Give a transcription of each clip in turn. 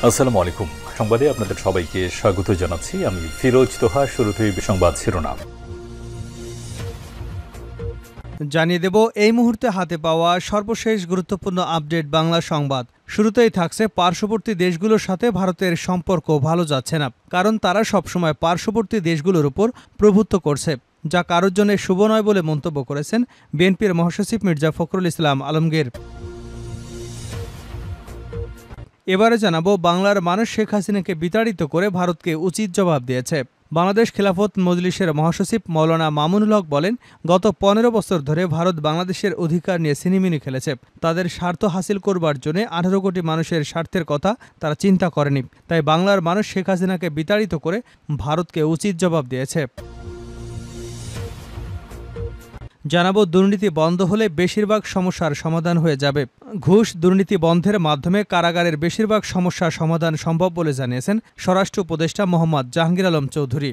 আসসালামু আলাইকুম। সংবাদে আপনাদের সবাইকে স্বাগত জানাচ্ছি। আমি ফিরোজ তোহা। শুরুতেই সংবাদ শিরোনাম জানিয়ে দেব এই মুহূর্তে হাতে পাওয়া সর্বশেষ গুরুত্বপূর্ণ আপডেট বাংলা সংবাদ। শুরুতেই থাকছে পার্শ্ববর্তী দেশগুলোর সাথে ভারতের সম্পর্ক ভালো যাচ্ছে না, কারণ তারা সবসময় পার্শ্ববর্তী দেশগুলোর উপর প্রভুত্ব করছে, যা কারোর জন্য শুভ নয় বলে মন্তব্য করেছেন বিএনপির মহাসচিব মির্জা ফখরুল ইসলাম আলমগীর। এবারে জানাবো বাংলার মানুষ শেখ হাসিনাকে বিতাড়িত করে ভারতকে উচিত জবাব দিয়েছে। বাংলাদেশ খেলাফত মজলিসের মহাসচিব মাওলানা মামুনুল হক বলেন, গত ১৫ বছর ধরে ভারত বাংলাদেশের অধিকার নিয়ে ছিনিমিনি খেলেছে। তাদের স্বার্থ হাসিল করবার জন্য ১৮ কোটি মানুষের স্বার্থের কথা তারা চিন্তা করেনি। তাই বাংলার মানুষ শেখ হাসিনাকে বিতাড়িত করে ভারতকে উচিত জবাব দিয়েছে। জানাবো দুর্নীতি বন্ধ হলে বেশিরভাগ সমস্যার সমাধান হয়ে যাবে। ঘুষ দুর্নীতি বন্ধের মাধ্যমে কারাগারের বেশিরভাগ সমস্যার সমাধান সম্ভব বলে জানিয়েছেন স্বরাষ্ট্র উপদেষ্টা মোহাম্মদ জাহাঙ্গীর আলম চৌধুরী।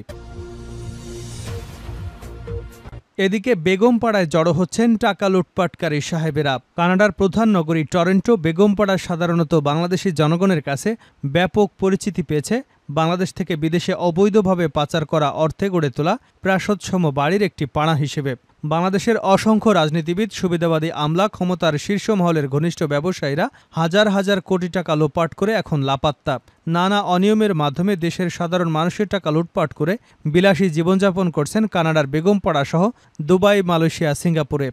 এদিকে বেগমপাড়ায় জড়ো হচ্ছেন টাকা লুটপাটকারী সাহেবেরা। কানাডার প্রধান নগরী টরন্টো বেগমপাড়া সাধারণত বাংলাদেশি জনগণের কাছে ব্যাপক পরিচিতি পেয়েছে বাংলাদেশ থেকে বিদেশে অবৈধভাবে পাচার করা অর্থে গড়ে তোলা প্রাসাদসম বাড়ির একটি পাড়া হিসেবে। বাংলাদেশের অসংখ্য রাজনীতিবিদ, সুবিধাবাদী আমলা, ক্ষমতার শীর্ষ মহলের ঘনিষ্ঠ ব্যবসায়ীরা হাজার হাজার কোটি টাকা লোপাট করে এখন লাপাত্তা। নানা অনিয়মের মাধ্যমে দেশের সাধারণ মানুষের টাকা লুটপাট করে বিলাসী জীবনযাপন করছেন কানাডার বেগমপাড়া সহ দুবাই, মালয়েশিয়া, সিঙ্গাপুরে।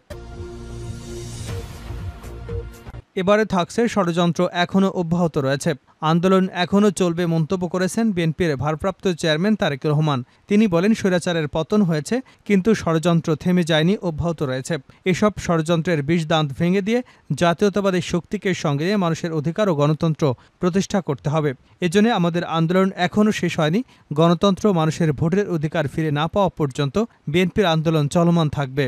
এবারে থাকছে ষড়যন্ত্র এখনও অব্যাহত রয়েছে, আন্দোলন এখনও চলবে মন্তব্য করেছেন বিএনপির ভারপ্রাপ্ত চেয়ারম্যান তারেক রহমান। তিনি বলেন, স্বৈরাচারের পতন হয়েছে কিন্তু ষড়যন্ত্র থেমে যায়নি, অব্যাহত রয়েছে। এসব ষড়যন্ত্রের বিষদান্ত ভেঙে দিয়ে জাতীয়তাবাদী শক্তিকে সঙ্গে নিয়ে মানুষের অধিকার ও গণতন্ত্র প্রতিষ্ঠা করতে হবে। এজন্য আমাদের আন্দোলন এখনও শেষ হয়নি। গণতন্ত্র, মানুষের ভোটের অধিকার ফিরে না পাওয়া পর্যন্ত বিএনপির আন্দোলন চলমান থাকবে।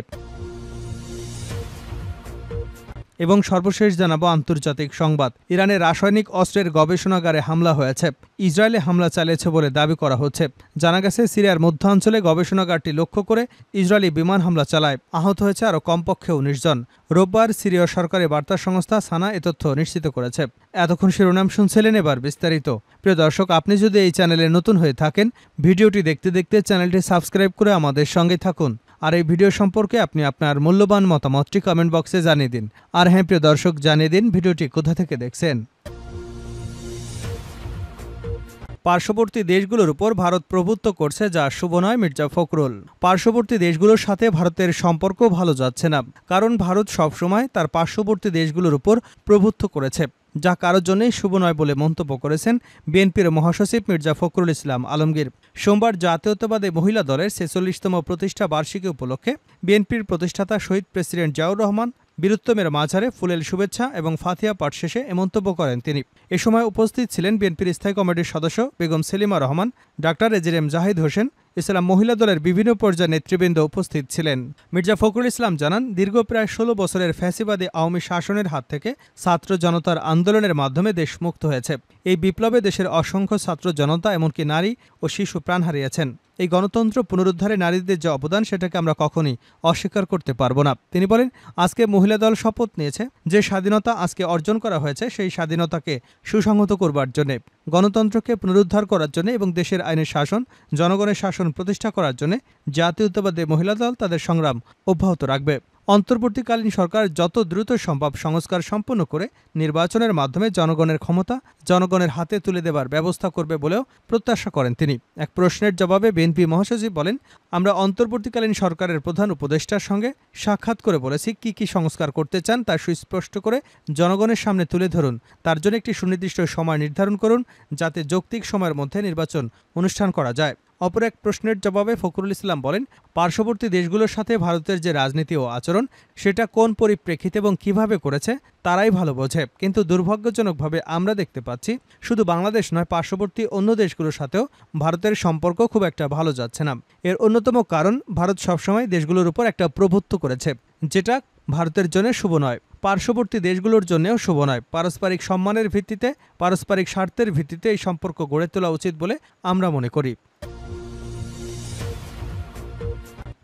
এবং সর্বশেষ জানাবো আন্তর্জাতিক সংবাদ। ইরানের রাসায়নিক অস্ত্রের গবেষণাগারে হামলা হয়েছে। ইসরায়েলে হামলা চালিয়েছে বলে দাবি করা হচ্ছে। জানা গেছে, সিরিয়ার মধ্যাঞ্চলে গবেষণাগারটি লক্ষ্য করে ইসরায়েলি বিমান হামলা চালায়। আহত হয়েছে আরও কমপক্ষে ১৯ জন। রোববার সিরীয় সরকারি বার্তা সংস্থা সানা এ তথ্য নিশ্চিত করেছে। এতক্ষণ শিরোনাম শুনছিলেন, এবার বিস্তারিত। প্রিয় দর্শক, আপনি যদি এই চ্যানেলে নতুন হয়ে থাকেন, ভিডিওটি দেখতে দেখতে চ্যানেলটি সাবস্ক্রাইব করে আমাদের সঙ্গে থাকুন। আর এই ভিডিও সম্পর্কে আপনি আপনার মূল্যবান মতামতটি কমেন্ট বক্সে জানিয়ে দিন। আর হ্যাঁ প্রিয় দর্শক, জানিয়ে দিন ভিডিওটি কোথা থেকে দেখছেন। পার্শ্ববর্তী দেশগুলোর উপর ভারত প্রভুত্ব করছে, যা শুভ নয় মির্জা ফখরুল। পার্শ্ববর্তী দেশগুলোর সাথে ভারতের সম্পর্ক ভালো যাচ্ছে না, কারণ ভারত সবসময় তার পার্শ্ববর্তী দেশগুলোর উপর প্রভুত্ব করেছে, যা কারোর জন্যই শুভ নয় বলে মন্তব্য করেছেন বিএনপির মহাসচিব মির্জা ফখরুল ইসলাম আলমগীর। সোমবার জাতীয়তাবাদী মহিলা দলের ৪৬তম প্রতিষ্ঠা বার্ষিকী উপলক্ষে বিএনপির প্রতিষ্ঠাতা শহীদ প্রেসিডেন্ট জিয়াউর রহমান বীরুত্তমের মাঝারে ফুলেল শুভেচ্ছা এবং ফাতিহা পাঠ শেষে এ মন্তব্য করেন তিনি। এ সময় উপস্থিত ছিলেন বিএনপির স্থায়ী কমিটির সদস্য বেগম সেলিমা রহমান, ডাক্তার এজেএম জাহিদ হোসেন, ইসলাম মহিলা দলের বিভিন্ন পর্যায়ের নেতৃবৃন্দ উপস্থিত ছিলেন। মির্জা ফখরুল ইসলাম জানান, দীর্ঘ প্রায় ১৬ বছরের ফ্যাসিবাদী আওয়ামী শাসনের হাত থেকে ছাত্র জনতার আন্দোলনের মাধ্যমে দেশ মুক্ত হয়েছে। এই বিপ্লবে দেশের অসংখ্য ছাত্র জনতা এমনকি নারী ও শিশু প্রাণ হারিয়েছেন। এই গণতন্ত্র পুনরুদ্ধারে নারীদের যে অবদান, সেটাকে আমরা কখনই অস্বীকার করতে পারব না। তিনি বলেন, আজকে মহিলা দল শপথ নিয়েছে যে স্বাধীনতা আজকে অর্জন করা হয়েছে সেই স্বাধীনতাকে সুসংহত করবার জন্য, গণতন্ত্রকে পুনরুদ্ধার করার জন্য এবং দেশের আইনের শাসন, জনগণের শাসন প্রতিষ্ঠা করার জন্য জাতীয়তাবাদী মহিলা দল তাদের সংগ্রাম অব্যাহত রাখবে। অন্তর্বর্তীকালীন সরকার যত দ্রুত সম্ভব সংস্কার সম্পন্ন করে নির্বাচনের মাধ্যমে জনগণের ক্ষমতা জনগণের হাতে তুলে দেবার ব্যবস্থা করবে বলেও প্রত্যাশা করেন তিনি। এক প্রশ্নের জবাবে বিএনপি মহাসচিব বলেন, আমরা অন্তর্বর্তীকালীন সরকারের প্রধান উপদেষ্টার সঙ্গে সাক্ষাৎ করে বলেছি কি কি সংস্কার করতে চান তা সুস্পষ্ট করে জনগণের সামনে তুলে ধরুন। তার জন্য একটি সুনির্দিষ্ট সময় নির্ধারণ করুন, যাতে যৌক্তিক সময়ের মধ্যে নির্বাচন অনুষ্ঠান করা যায়। অপর এক প্রশ্নের জবাবে ফখরুল ইসলাম বলেন, পার্শ্ববর্তী দেশগুলোর সাথে ভারতের যে রাজনীতি ও আচরণ, সেটা কোন পরিপ্রেক্ষিতে এবং কিভাবে করেছে তারাই ভালো বোঝে। কিন্তু দুর্ভাগ্যজনকভাবে আমরা দেখতে পাচ্ছি, শুধু বাংলাদেশ নয়, পার্শ্ববর্তী অন্য দেশগুলোর সাথেও ভারতের সম্পর্ক খুব একটা ভালো যাচ্ছে না। এর অন্যতম কারণ, ভারত সবসময় দেশগুলোর উপর একটা প্রভুত্ব করেছে, যেটা ভারতের জন্য শুভ নয়, পার্শ্ববর্তী দেশগুলোর জন্যও শুভ নয়। পারস্পরিক সম্মানের ভিত্তিতে, পারস্পরিক স্বার্থের ভিত্তিতে এই সম্পর্ক গড়ে তোলা উচিত বলে আমরা মনে করি।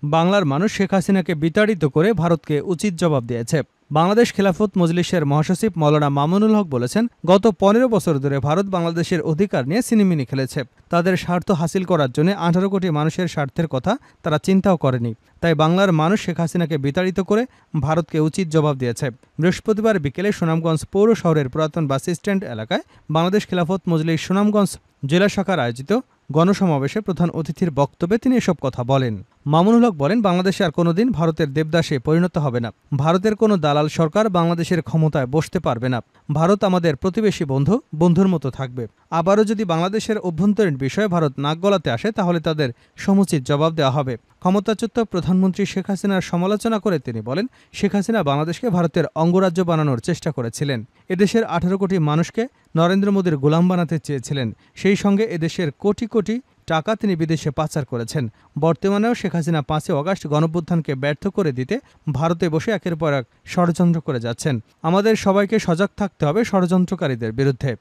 বাংলার মানুষ শেখ হাসিনাকে বিতাড়িত করে ভারতকে উচিত জবাব দিয়েছে। বাংলাদেশ খেলাফত মজলিসের মহাসচিব মাওলানা মামুনুল হক বলেছেন, গত ১৫ বছর ধরে ভারত বাংলাদেশের অধিকার নিয়ে সিনেমিনি খেলেছে। তাদের স্বার্থ হাসিল করার জন্য ১৮ কোটি মানুষের স্বার্থের কথা তারা চিন্তাও করেনি। তাই বাংলার মানুষ শেখ হাসিনাকে বিতাড়িত করে ভারতকে উচিত জবাব দিয়েছে। বৃহস্পতিবার বিকেলে সুনামগঞ্জ পৌর শহরের পুরাতন বাস স্ট্যান্ড এলাকায় বাংলাদেশ খেলাফত মজলিস সুনামগঞ্জ জেলা শাখার আয়োজিত গণসমাবেশে প্রধান অতিথির বক্তব্যে তিনি এসব কথা বলেন। মামুনুল হক বলেন, বাংলাদেশে আর কোনোদিন ভারতের দেবদাসে পরিণত হবে না। ভারতের কোনো দালাল সরকার বাংলাদেশের ক্ষমতায় বসতে পারবে না। ভারত আমাদের প্রতিবেশী বন্ধু, বন্ধুর মতো থাকবে। আবারও যদি বাংলাদেশের অভ্যন্তরীণ বিষয়ে ভারত নাক গলাতে আসে তাহলে তাদের সমুচিত জবাব দেওয়া হবে। ক্ষমতাচ্যুত প্রধানমন্ত্রী শেখ হাসিনার সমালোচনা করে তিনি বলেন, শেখ হাসিনা বাংলাদেশকে ভারতের অঙ্গরাজ্য বানানোর চেষ্টা করেছিলেন। এদেশের ১৮ কোটি মানুষকে নরেন্দ্র মোদীর গোলাম বানাতে চেয়েছিলেন। সেই সঙ্গে এদেশের কোটি কোটি টাকা তিনি বিদেশে পাচার করেছেন। বর্তমানেও শেখ হাসিনা ৫ই অগাস্ট গণঅভ্যুত্থানকে ব্যর্থ করে দিতে ভারতে বসে একের পর এক ষড়যন্ত্র করে যাচ্ছেন। আমাদের সবাইকে সজাগ থাকতে হবে ষড়যন্ত্রকারীদের বিরুদ্ধে।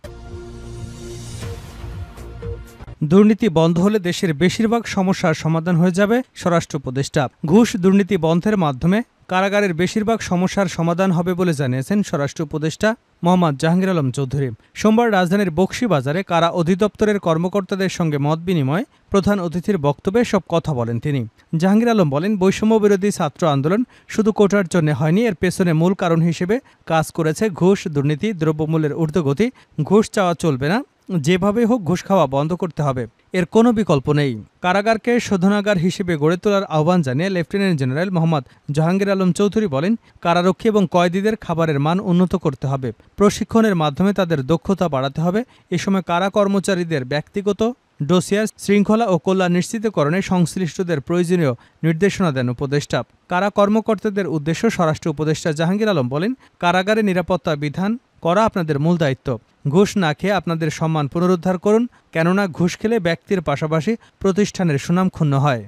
দুর্নীতি বন্ধ হলে দেশের বেশিরভাগ সমস্যার সমাধান হয়ে যাবে স্বরাষ্ট্র উপদেষ্টা। ঘুষ দুর্নীতি বন্ধের মাধ্যমে কারাগারের বেশিরভাগ সমস্যার সমাধান হবে বলে জানিয়েছেন স্বরাষ্ট্র উপদেষ্টা মোহাম্মদ জাহাঙ্গীর আলম চৌধুরী। সোমবার রাজধানীর বকশীবাজারে কারা অধিদপ্তরের কর্মকর্তাদের সঙ্গে মত বিনিময়ে প্রধান অতিথির বক্তব্যে সব কথা বলেন তিনি। জাহাঙ্গীর আলম বলেন, বৈষম্য বিরোধী ছাত্র আন্দোলন শুধু কোটার জন্য হয়নি, এর পেছনে মূল কারণ হিসেবে কাজ করেছে ঘুষ, দুর্নীতি, দ্রব্যমূল্যের ঊর্ধ্বগতি। ঘুষ চাওয়া চলবে না, যেভাবে হোক ঘুষ খাওয়া বন্ধ করতে হবে, এর কোনো বিকল্প নেই। কারাগারকে শোধনাগার হিসেবে গড়ে তোলার আহ্বান জানিয়ে লেফটেন্যান্ট জেনারেল মোহাম্মদ জাহাঙ্গীর আলম চৌধুরী বলেন, কারারক্ষী এবং কয়েদিদের খাবারের মান উন্নত করতে হবে, প্রশিক্ষণের মাধ্যমে তাদের দক্ষতা বাড়াতে হবে। এ সময় কারা কর্মচারীদের ব্যক্তিগত ডোসিয়ার শৃঙ্খলা ও কল্যাণ নিশ্চিতকরণে সংশ্লিষ্টদের প্রয়োজনীয় নির্দেশনা দেন উপদেষ্টা। কারা কর্মকর্তাদের উদ্দেশ্য স্বরাষ্ট্র উপদেষ্টা জাহাঙ্গীর আলম বলেন, কারাগারে নিরাপত্তা বিধান করা আপনাদের মূল দায়িত্ব। ঘুষ না খেয়ে আপনাদের সম্মান পুনরুদ্ধার করুন, কেননা ঘুষ খেলে ব্যক্তির পাশাপাশি প্রতিষ্ঠানের সুনাম ক্ষুণ্ণ হয়।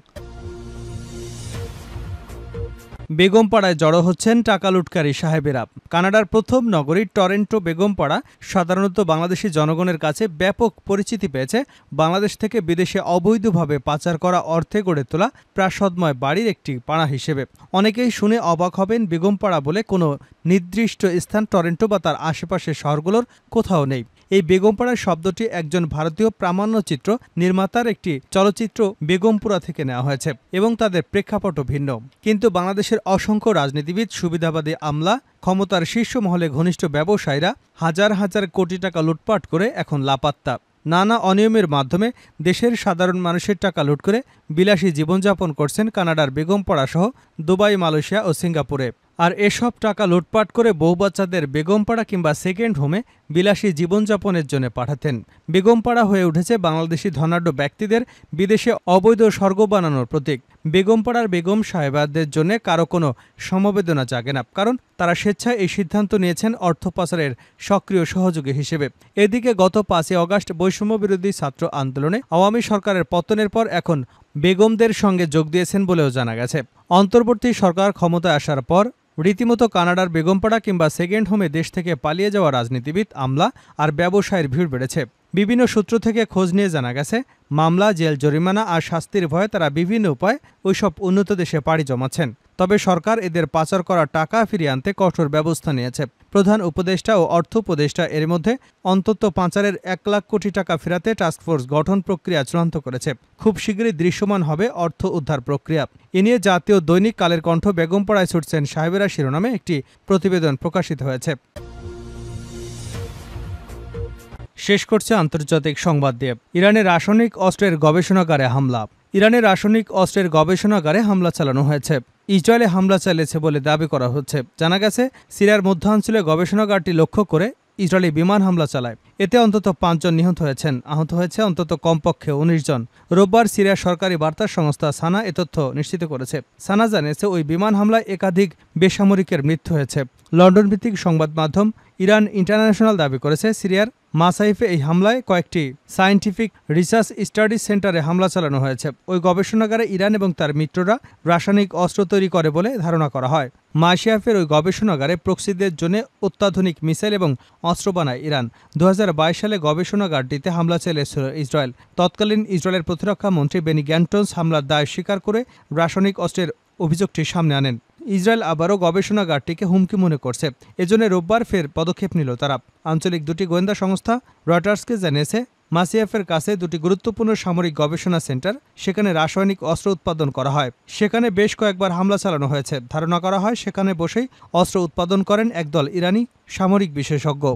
বেগমপাড়ায় জড়ো হচ্ছেন টাকা লুটকারী সাহেবেরা। কানাডার প্রথম নগরী টরেন্টো বেগমপাড়া সাধারণত বাংলাদেশি জনগণের কাছে ব্যাপক পরিচিতি পেয়েছে বাংলাদেশ থেকে বিদেশে অবৈধভাবে পাচার করা অর্থে গড়ে তোলা প্রাসাদময় বাড়ির একটি পাড়া হিসেবে। অনেকেই শুনে অবাক হবেন, বেগমপাড়া বলে কোনো নির্দিষ্ট স্থান টরেন্টো বা তার আশেপাশের শহরগুলোর কোথাও নেই। এই বেগমপাড়ার শব্দটি একজন ভারতীয় প্রামাণ্যচিত্র নির্মাতার একটি চলচ্চিত্র বেগমপুরা থেকে নেওয়া হয়েছে এবং তাদের প্রেক্ষাপটও ভিন্ন। কিন্তু বাংলাদেশের অসংখ্য রাজনীতিবিদ, সুবিধাবাদী আমলা, ক্ষমতার শীর্ষ মহলে ঘনিষ্ঠ ব্যবসায়ীরা হাজার হাজার কোটি টাকা লুটপাট করে এখন লাপাত্তা। নানা অনিয়মের মাধ্যমে দেশের সাধারণ মানুষের টাকা লুট করে বিলাসী জীবনযাপন করছেন কানাডার বেগমপাড়া সহ দুবাই, মালয়েশিয়া ও সিঙ্গাপুরে। আর এসব টাকা লুটপাট করে বউ বাচ্চাদের বেগমপাড়া কিংবা সেকেন্ড হোমে বিলাসী জীবনযাপনের জন্য পাঠাতেন। বেগমপাড়া হয়ে উঠেছে বাংলাদেশি ধনাঢ্য ব্যক্তিদের বিদেশে অবৈধ স্বর্গ বানানোর প্রতীক। বেগমপাড়ার বেগম সাহেবাদের জন্য কারো কোনো সমবেদনা জাগে না, কারণ তারা স্বেচ্ছায় এই সিদ্ধান্ত নিয়েছেন অর্থ পাচারের সক্রিয় সহযোগী হিসেবে। এদিকে গত 5ই অগাস্ট বৈষম্য বিরোধী ছাত্র আন্দোলনে আওয়ামী সরকারের পতনের পর এখন বেগমদের সঙ্গে যোগ দিয়েছেন বলেও জানা গেছে। অন্তর্বর্তী সরকার ক্ষমতায় আসার পর রীতিমতো কানাডার বেগমপাড়া কিংবা সেকেন্ড হোমে দেশ থেকে পালিয়ে যাওয়া রাজনীতিবিদ, আমলা আর ব্যবসায়ীর ভিড় বেড়েছে। বিভিন্ন সূত্র থেকে খোঁজ নিয়ে জানা গেছে, মামলা, জেল জরিমানা আর শাস্তির ভয়ে তারা বিভিন্ন উপায়ে ওইসব উন্নত দেশে পাড়ি জমাচ্ছেন। তবে সরকার এদের পাচার করা টাকা ফিরিয়ে আনতে কঠোর ব্যবস্থা নিয়েছে। প্রধান উপদেষ্টা ও অর্থ উপদেষ্টা এর মধ্যে অন্তত পাচারের 1 লাখ কোটি টাকা ফেরাতে টাস্কফোর্স গঠন প্রক্রিয়া চূড়ান্ত করেছে। খুব শীঘ্রই দৃশ্যমান হবে অর্থ উদ্ধার প্রক্রিয়া। এ নিয়ে জাতীয় দৈনিক কালের কণ্ঠ বেগমপাড়ায় ছুটছেন সাহেবেরা শিরোনামে একটি প্রতিবেদন প্রকাশিত হয়েছে। শেষ করছে আন্তর্জাতিক সংবাদ দিয়ে ইরানের রাসায়নিক অস্ত্রের গবেষণাগারে হামলা। ইরানের রাসায়নিক অস্ত্রের গবেষণাগারে হামলা চালানো হয়েছে। ইসরায়েলে হামলা চালিয়েছে বলে দাবি করা হচ্ছে। জানা গেছে, সিরিয়ার মধ্যাঞ্চলে গবেষণাগারটি লক্ষ্য করে ইসরায়েলি বিমান হামলা চালায়। এতে অন্তত 5 জন নিহত হয়েছেন, আহত হয়েছে অন্তত কমপক্ষে 19 জন। রোববার সিরিয়ার সরকারি বার্তা সংস্থা সানা এ তথ্য নিশ্চিত করেছে। সানা জানিয়েছে, ওই বিমান হামলায় একাধিক বেসামরিকের মৃত্যু হয়েছে। লন্ডন ভিত্তিক সংবাদ মাধ্যম ইরান ইন্টারন্যাশনাল দাবি করেছে, সিরিয়ার মাসাইফে এই হামলায় কয়েকটি সায়েন্টিফিক রিসার্চ স্টাডি সেন্টারে হামলা চালানো হয়েছে। ওই গবেষণাগারে ইরান এবং তার মিত্ররা রাসায়নিক অস্ত্র তৈরি করে বলে ধারণা করা হয়। মাসিয়াফের ওই গবেষণাগারে প্রক্সিদের জন্য অত্যাধুনিক মিসাইল এবং অস্ত্র বানায় ইরান। 2022 সালে গবেষণাগারটিতে হামলা চালিয়েছিল ইসরায়েল। তৎকালীন ইসরায়েলের প্রতিরক্ষা মন্ত্রী বেনি গ্যান্টন্স হামলার দায় স্বীকার করে রাসায়নিক অস্ত্রের অভিযোগটি সামনে আনেন। ইসরায়েল আবারও গবেষণাগারটিকে হুমকি মনে করছে, এজন্য রোববার ফের পদক্ষেপ নিল তারা। আঞ্চলিক দুটি গোয়েন্দা সংস্থা রয়টার্সকে জানিয়েছে, মাসিয়াফের কাছে দুটি গুরুত্বপূর্ণ সামরিক গবেষণা সেন্টার, সেখানে রাসায়নিক অস্ত্র উৎপাদন করা হয়। সেখানে বেশ কয়েকবার হামলা চালানো হয়েছে। ধারণা করা হয় সেখানে বসেই অস্ত্র উৎপাদন করেন একদল ইরানি সামরিক বিশেষজ্ঞ।